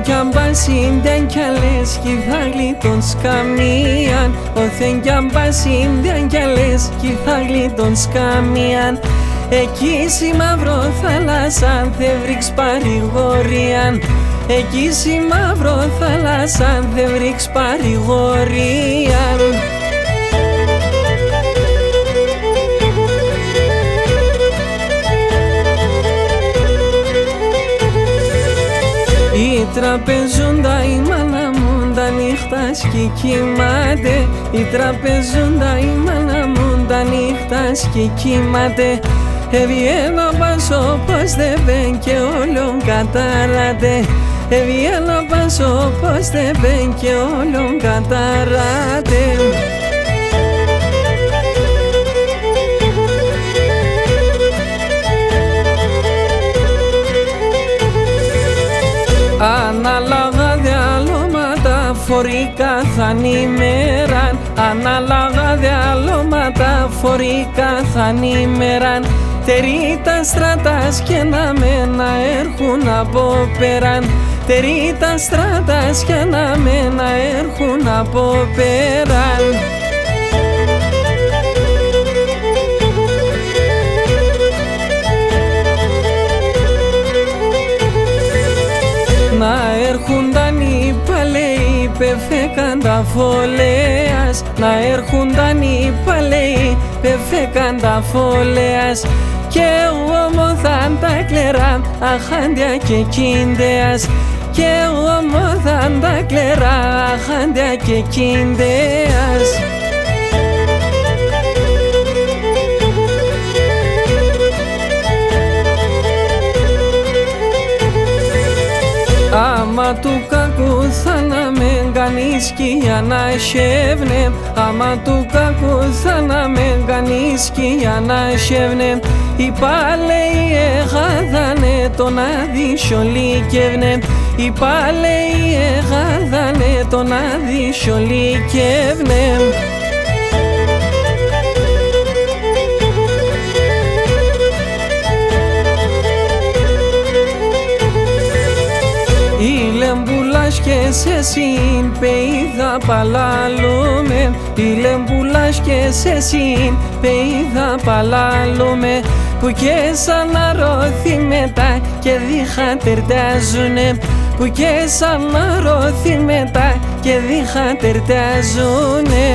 Όθεν κι αν πασίντεν κι αλές κι θα γλίτων σκαμίαν. Όθεν κι αν πασίντεν κι αλές κι θα γλίτων σκαμίαν. Εκεί στη μαύρο θάλασσαν θε βρήξ παρηγορίαν. Εκεί στη μαύρο θάλασσαν θε βρήξ παρηγορίαν. Η τραπεζούντα η μάνα μου τα νύχτα και κοιμάται. Η τραπεζούντα η μάνα μου τα νύχτα και κοιμάται. Έβγαινε πάσο πως δεν μπαίνει και όλον κατάραται. Έβγαινε πάσο πως δεν μπαίνει και όλον κατάραται. Ανάλογα διαλώματα φορικά θα νημέραν. Ανάλογα διαλώματα φορικά θα νημέραν. Τερίτα στράτας και να μένα έρχουν από πέραν. Τερίτα στράτας και να μένα έρχουν από πέραν. Να έρχονταν οι παλαιοί πεφέκαν τα φωλέας. Να έρχονταν οι παλαιοί πεφέκαν τα φωλέας. Και ομόθαν τα κλερά αχάντια και κίντεας. Και ομόθαν τα κλερά αχάντια και κίντεας. Άμα του κακού θα να με κάνει σκιά να σέβνε. Άμα του κακού θα να με κάνει σκιά να σέβνε. Οι παλαιοί εγάδανε τον αδυσιολίκευνε. Οι παλαιοί εγάδανε τον αδυσιολίκευνε. Η λεμπούλας και σε συν πεϊδα παλάλουμε. Η λεμπούλας και σε συν πεϊδα παλάλουμε. Που και σαν αρώθη μετά και δίχα τερτάζουνε. Που και σαν αρώθη μετά και δίχα τερτάζουνε.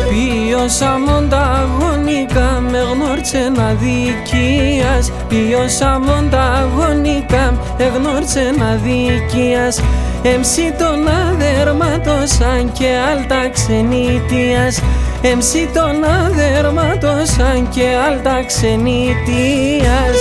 Ποιόσαμον τα αγωνικά με γνώρτσεν αδικίας. Ποιόσαμον τα αγωνικά εγνώρτσεν αδικίας. Εμσί τον αδερματώσαν και άλτα ξενίτιας. Εμσί τον αδερματώσαν και άλτα ξενίτιας.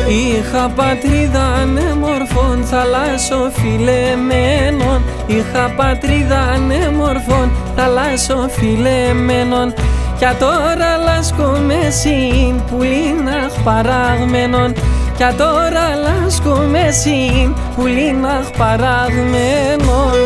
Είχα πατρίδα ανέμορφων θαλάσσοφιλεμένων. Είχα πατρίδα ανέμορφων θαλάσσοφιλεμένων. Κι τώρα λάσκουμε συν πουλίναχ παράγμενον. Κι τώρα λάσκουμε συν πουλίναχ παράγμενον.